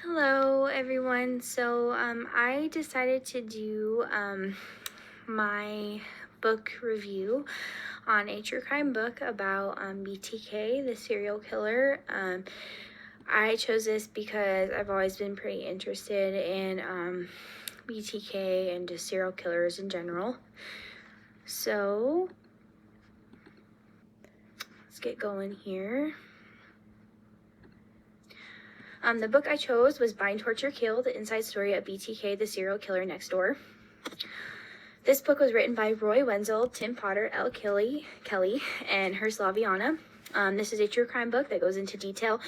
Hello, everyone. I decided to do my book review on a true crime book about BTK, the serial killer. I chose this because I've always been pretty interested in BTK and just serial killers in general. So, let's get going here. The book I chose was Bind, Torture, Kill, the inside story of BTK, the serial killer next door. This book was written by Roy Wenzel, Tim Potter, L. Kelly, and Hearst Laviana. This is a true crime book that goes into detail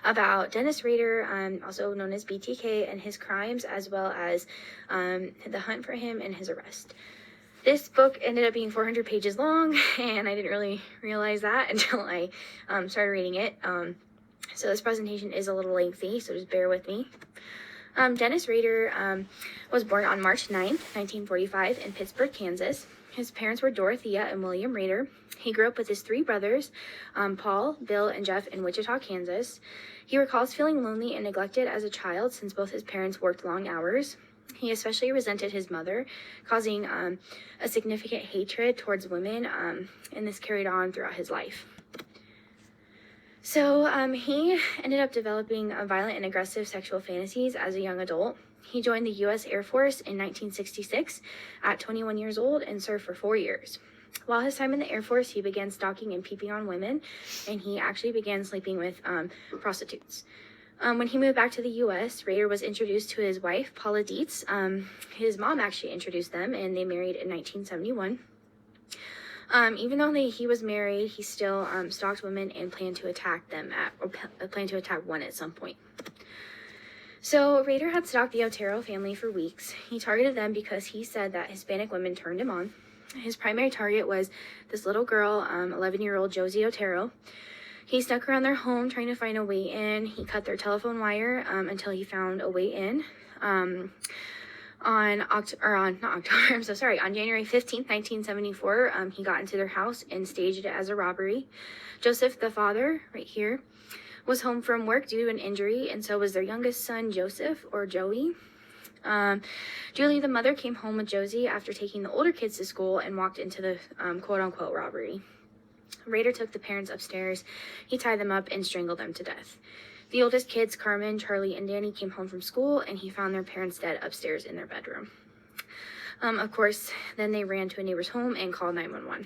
about Dennis Rader, also known as BTK, and his crimes, as well as the hunt for him and his arrest. This book ended up being 400 pages long, and I didn't really realize that until I started reading it. So this presentation is a little lengthy, so just bear with me. Dennis Rader was born on March 9th, 1945 in Pittsburgh, Kansas. His parents were Dorothea and William Rader. He grew up with his three brothers, Paul, Bill, and Jeff, in Wichita, Kansas. He recalls feeling lonely and neglected as a child since both his parents worked long hours. He especially resented his mother, causing a significant hatred towards women, and this carried on throughout his life. So he ended up developing violent and aggressive sexual fantasies as a young adult. He joined the U.S. Air Force in 1966 at 21 years old and served for 4 years. While his time in the Air Force, he began stalking and peeping on women, and he actually began sleeping with prostitutes. When he moved back to the U.S., Rader was introduced to his wife, Paula Dietz. His mom actually introduced them, and they married in 1971. Even though he was married, he still stalked women and planned to attack one at some point. So Rader had stalked the Otero family for weeks. He targeted them because he said that Hispanic women turned him on. His primary target was this little girl, 11-year-old Josie Otero. He snuck around their home trying to find a way in. He cut their telephone wire until he found a way in. On January 15th, 1974, he got into their house and staged it as a robbery. Joseph, the father, right here, was home from work due to an injury, and so was their youngest son, Joseph, or Joey. Julie, the mother, came home with Josie after taking the older kids to school and walked into the quote-unquote robbery. Rader took the parents upstairs. He tied them up and strangled them to death. The oldest kids, Carmen, Charlie, and Danny, came home from school, and he found their parents dead upstairs in their bedroom. Of course, then they ran to a neighbor's home and called 911.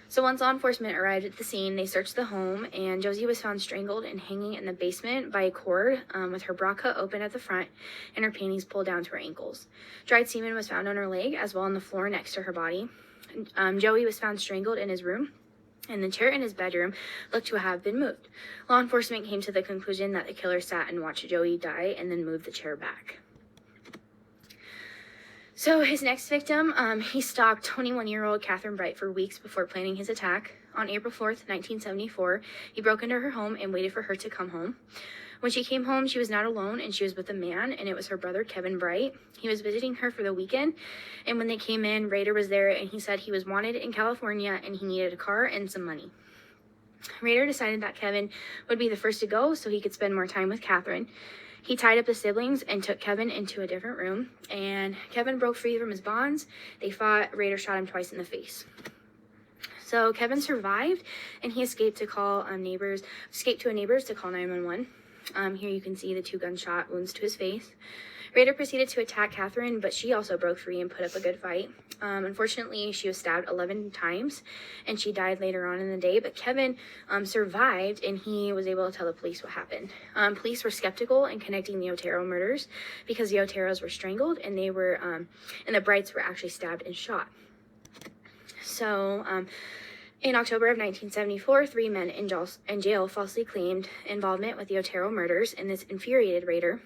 So once law enforcement arrived at the scene, they searched the home, and Josie was found strangled and hanging in the basement by a cord with her bra cut open at the front and her panties pulled down to her ankles. Dried semen was found on her leg as well on the floor next to her body. Joey was found strangled in his room, and the chair in his bedroom looked to have been moved. Law enforcement came to the conclusion that the killer sat and watched Joey die and then moved the chair back. So his next victim, he stalked 21-year-old Catherine Bright for weeks before planning his attack. On April 4th, 1974, he broke into her home and waited for her to come home. When she came home, she was not alone, and she was with a man, and it was her brother, Kevin Bright. He was visiting her for the weekend, and when they came in, Rader was there, and he said he was wanted in California, and he needed a car and some money. Rader decided that Kevin would be the first to go so he could spend more time with Catherine. He tied up the siblings and took Kevin into a different room, and Kevin broke free from his bonds. They fought. Rader shot him twice in the face. So Kevin survived, and he escaped to a neighbors to call 911. Here you can see the 2 gunshot wounds to his face. Rader proceeded to attack Catherine, but she also broke free and put up a good fight. Unfortunately, she was stabbed 11 times, and she died later on in the day, but Kevin survived, and he was able to tell the police what happened. Police were skeptical in connecting the Otero murders because the Oteros were strangled, and and the Brights were actually stabbed and shot. So, in October of 1974, 3 men in jail falsely claimed involvement with the Otero murders, and this infuriated Rader.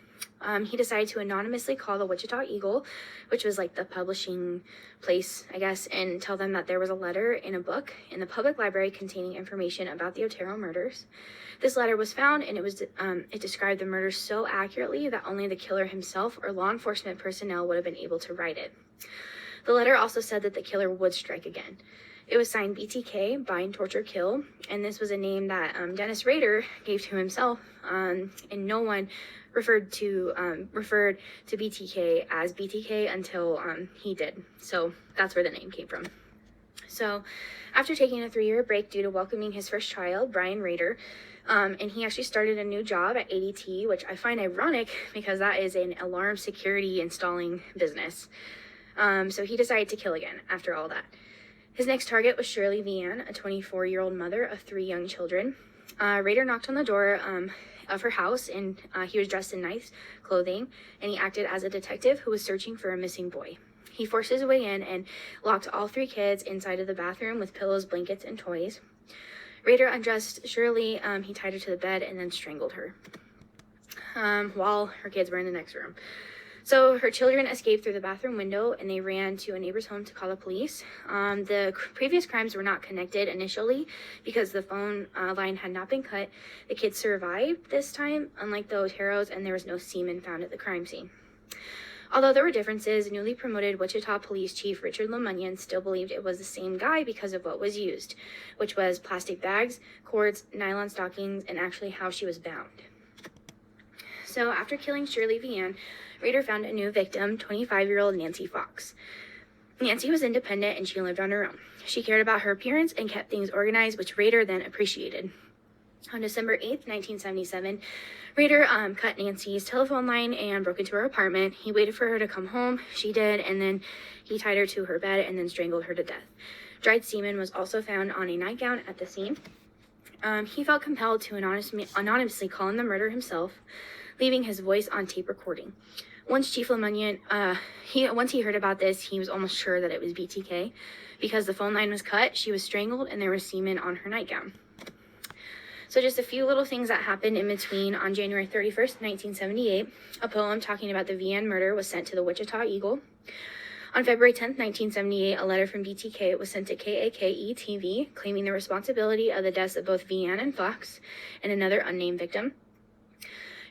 He decided to anonymously call the Wichita Eagle, which was like the publishing place, I guess, and tell them that there was a letter in a book in the public library containing information about the Otero murders. This letter was found, and it described the murders so accurately that only the killer himself or law enforcement personnel would have been able to write it. The letter also said that the killer would strike again. It was signed BTK, Bind, Torture, Kill, and this was a name that Dennis Rader gave to himself, and no one referred to BTK as BTK until he did. So that's where the name came from. So after taking a 3-year break due to welcoming his first child, Brian Rader, and he actually started a new job at ADT, which I find ironic because that is an alarm security installing business. So he decided to kill again after all that. His next target was Shirley Vian, a 24-year-old mother of 3 young children. Rader knocked on the door of her house, and he was dressed in nice clothing, and he acted as a detective who was searching for a missing boy. He forced his way in and locked all 3 kids inside of the bathroom with pillows, blankets, and toys. Rader undressed Shirley, he tied her to the bed, and then strangled her while her kids were in the next room. So her children escaped through the bathroom window, and they ran to a neighbor's home to call the police. The previous crimes were not connected initially because the phone line had not been cut. The kids survived this time, unlike the Oteros, and there was no semen found at the crime scene. Although there were differences, newly promoted Wichita Police Chief Richard Lemunyan still believed it was the same guy because of what was used, which was plastic bags, cords, nylon stockings, and actually how she was bound. So after killing Shirley Vian, Rader found a new victim, 25-year-old Nancy Fox. Nancy was independent and she lived on her own. She cared about her appearance and kept things organized, which Rader then appreciated. On December 8th, 1977, Rader cut Nancy's telephone line and broke into her apartment. He waited for her to come home. She did, and then he tied her to her bed and then strangled her to death. Dried semen was also found on a nightgown at the scene. He felt compelled to anonymously call in the murder himself, leaving his voice on tape recording. Once Chief Lemunyan, once he heard about this, he was almost sure that it was BTK. Because the phone line was cut, she was strangled, and there was semen on her nightgown. So just a few little things that happened in between. On January 31st, 1978, a poem talking about the Vian murder was sent to the Wichita Eagle. On February 10th, 1978, a letter from BTK was sent to KAKE-TV, claiming the responsibility of the deaths of both Vian and Fox and another unnamed victim.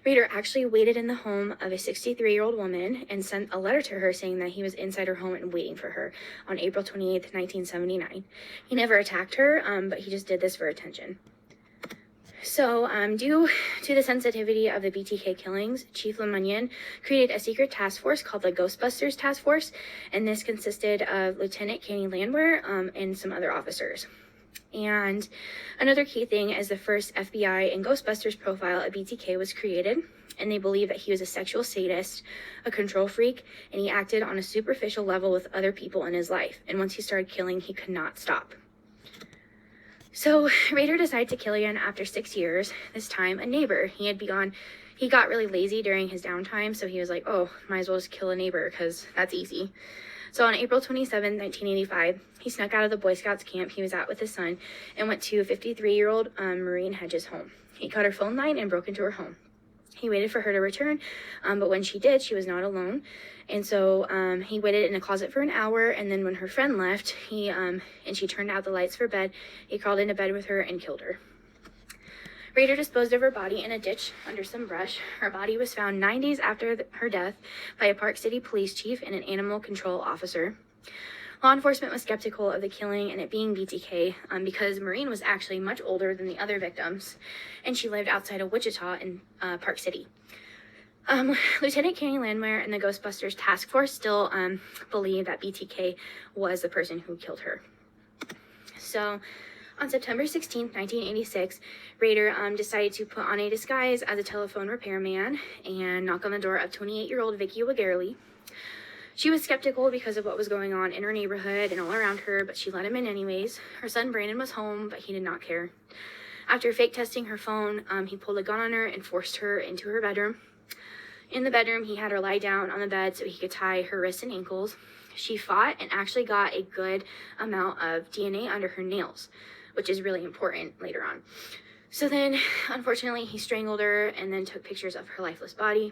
Rader actually waited in the home of a 63-year-old woman and sent a letter to her saying that he was inside her home and waiting for her on April 28th, 1979. He never attacked her, but he just did this for attention. So, due to the sensitivity of the BTK killings, Chief Lemunyan created a secret task force called the Ghostbusters Task Force, and this consisted of Lieutenant Kenny Landwehr and some other officers. And another key thing is the first FBI and Ghostbusters profile of BTK was created, and they believe that he was a sexual sadist, a control freak, and he acted on a superficial level with other people in his life. And once he started killing, he could not stop. So Rader decided to kill again after 6 years, this time a neighbor. He got really lazy during his downtime, so he was like, oh, might as well just kill a neighbor because that's easy. So on April 27, 1985, he snuck out of the Boy Scouts camp he was at with his son and went to 53-year-old Maureen Hedges' home. He cut her phone line and broke into her home. He waited for her to return, but when she did, she was not alone. And so he waited in a closet for an hour, and then when her friend left, and she turned out the lights for bed, he crawled into bed with her and killed her. Rader disposed of her body in a ditch under some brush. Her body was found 9 days after her death by a Park City police chief and an animal control officer. Law enforcement was skeptical of the killing and it being BTK because Maureen was actually much older than the other victims, and she lived outside of Wichita in Park City. Lieutenant Kenny Landwehr and the Ghostbusters Task Force still believe that BTK was the person who killed her. So, on September 16, 1986, Rader decided to put on a disguise as a telephone repairman and knock on the door of 28-year-old Vicky Wagerly. She was skeptical because of what was going on in her neighborhood and all around her, but she let him in anyways. Her son Brandon was home, but he did not care. After fake testing her phone, he pulled a gun on her and forced her into her bedroom. In the bedroom, he had her lie down on the bed so he could tie her wrists and ankles. She fought and actually got a good amount of DNA under her nails, which is really important later on. So then, unfortunately, he strangled her and then took pictures of her lifeless body.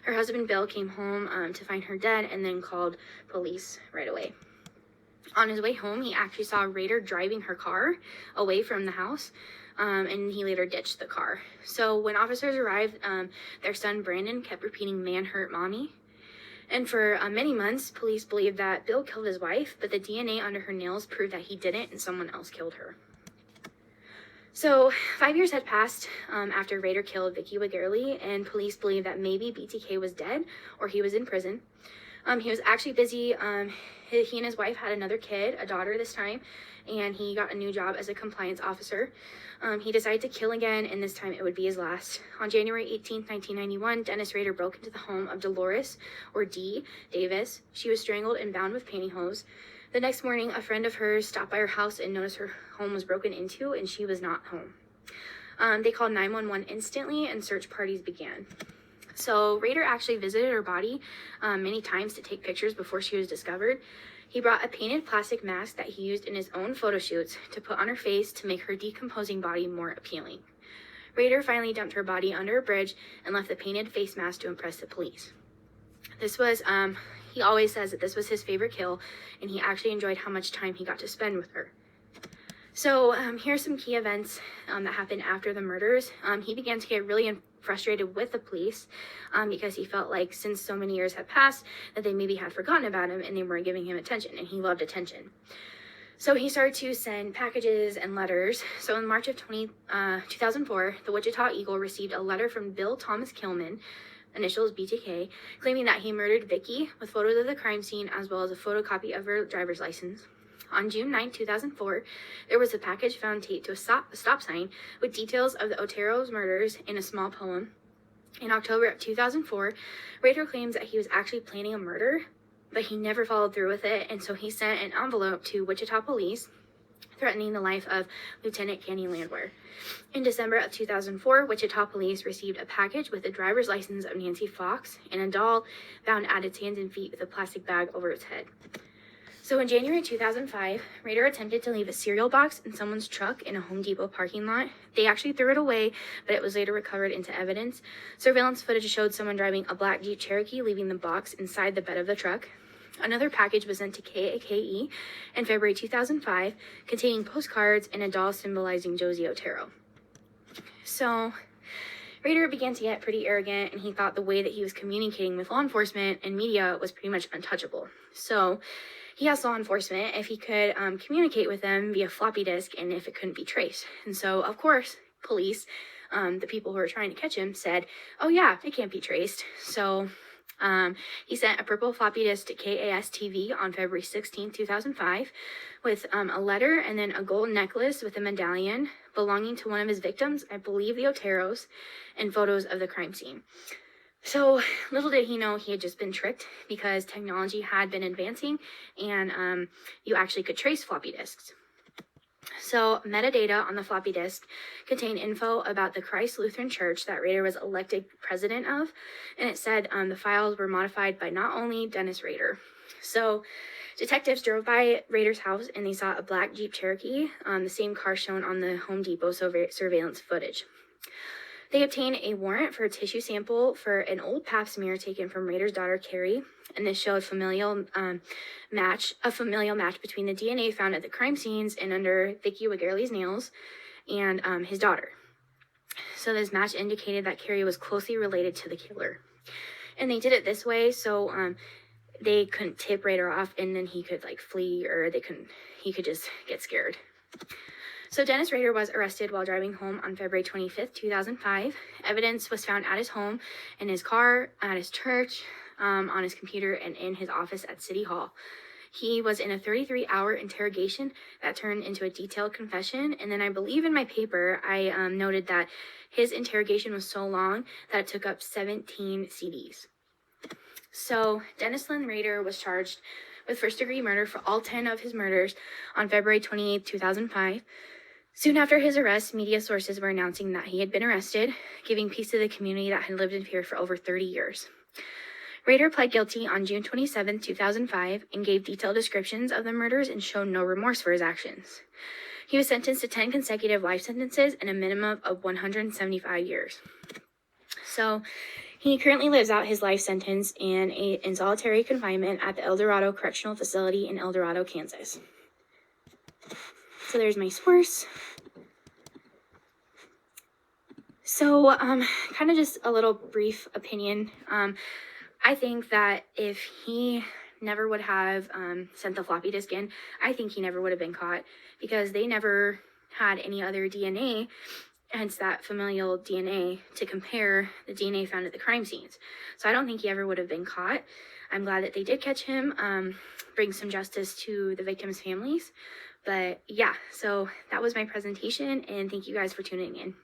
Her husband, Bill, came home to find her dead and then called police right away. On his way home, he actually saw Rader driving her car away from the house, and he later ditched the car. So when officers arrived, their son, Brandon, kept repeating, "Man hurt mommy." And for many months, police believed that Bill killed his wife, but the DNA under her nails proved that he didn't and someone else killed her. So 5 years had passed after Rader killed Vicki Wegerle, and police believed that maybe BTK was dead or he was in prison. He was actually busy. He and his wife had another kid, a daughter this time, and he got a new job as a compliance officer. He decided to kill again, and this time it would be his last. On January 18th, 1991, Dennis Rader broke into the home of Dolores, or Dee, Davis. She was strangled and bound with pantyhose. The next morning, a friend of hers stopped by her house and noticed her home was broken into, and she was not home. They called 911 instantly, and search parties began. So Rader actually visited her body many times to take pictures before she was discovered. He brought a painted plastic mask that he used in his own photo shoots to put on her face to make her decomposing body more appealing. Rader finally dumped her body under a bridge and left the painted face mask to impress the police. This was, he always says that this was his favorite kill, and he actually enjoyed how much time he got to spend with her. So here's some key events that happened after the murders. He began to get really frustrated with the police because he felt like since so many years had passed that they maybe had forgotten about him and they weren't giving him attention, and he loved attention. So he started to send packages and letters. So in March of 2004, the Wichita Eagle received a letter from Bill Thomas Kilman, initials BTK, claiming that he murdered Vicki, with photos of the crime scene as well as a photocopy of her driver's license. On June 9, 2004, there was a package found taped to a stop sign with details of the Otero's murders in a small poem. In October of 2004, Rader claims that he was actually planning a murder, but he never followed through with it, and so he sent an envelope to Wichita police threatening the life of Lieutenant Kenny Landwehr. In December of 2004, Wichita police received a package with the driver's license of Nancy Fox and a doll bound at its hands and feet with a plastic bag over its head. So in January 2005, Rader attempted to leave a cereal box in someone's truck in a Home Depot parking lot. They actually threw it away, but it was later recovered into evidence. Surveillance footage showed someone driving a black Jeep Cherokee leaving the box inside the bed of the truck. Another package was sent to KAKE in February 2005, containing postcards and a doll symbolizing Josie Otero. So Rader began to get pretty arrogant, and he thought the way that he was communicating with law enforcement and media was pretty much untouchable. So he asked law enforcement if he could communicate with them via floppy disk and if it couldn't be traced. And so, of course, police, the people who were trying to catch him, said, oh yeah, it can't be traced. So he sent a purple floppy disk to KAS-TV on February 16, 2005, with a letter and then a gold necklace with a medallion belonging to one of his victims, I believe the Oteros, and photos of the crime scene. So little did he know he had just been tricked, because technology had been advancing and you actually could trace floppy disks. So metadata on the floppy disk contained info about the Christ Lutheran Church that Rader was elected president of, and it said the files were modified by not only Dennis Rader. So detectives drove by Rader's house and they saw a black Jeep Cherokee, the same car shown on the Home Depot surveillance footage. They obtained a warrant for a tissue sample for an old pap smear taken from Rader's daughter, Carrie, and this showed a familial match between the DNA found at the crime scenes and under Vicki Wegerle's nails and his daughter. So this match indicated that Carrie was closely related to the killer. And they did it this way so they couldn't tip Rader off, and then he could flee, or he could just get scared. So Dennis Rader was arrested while driving home on February 25th, 2005. Evidence was found at his home, in his car, at his church, on his computer, and in his office at City Hall. He was in a 33-hour interrogation that turned into a detailed confession, and then I believe in my paper I noted that his interrogation was so long that it took up 17 CDs. So Dennis Lynn Rader was charged with first-degree murder for all 10 of his murders on February 28, 2005. Soon after his arrest, media sources were announcing that he had been arrested, giving peace to the community that had lived in fear for over 30 years. Rader pled guilty on June 27, 2005, and gave detailed descriptions of the murders and showed no remorse for his actions. He was sentenced to 10 consecutive life sentences and a minimum of 175 years. So he currently lives out his life sentence in solitary confinement at the El Dorado Correctional Facility in El Dorado, Kansas. So there's my source. So kind of just a little brief opinion. I think that if he never would have sent the floppy disk in, I think he never would have been caught, because they never had any other DNA, hence that familial DNA, to compare the DNA found at the crime scenes. So I don't think he ever would have been caught. I'm glad that they did catch him, bring some justice to the victims' families. But yeah, so that was my presentation, and thank you guys for tuning in.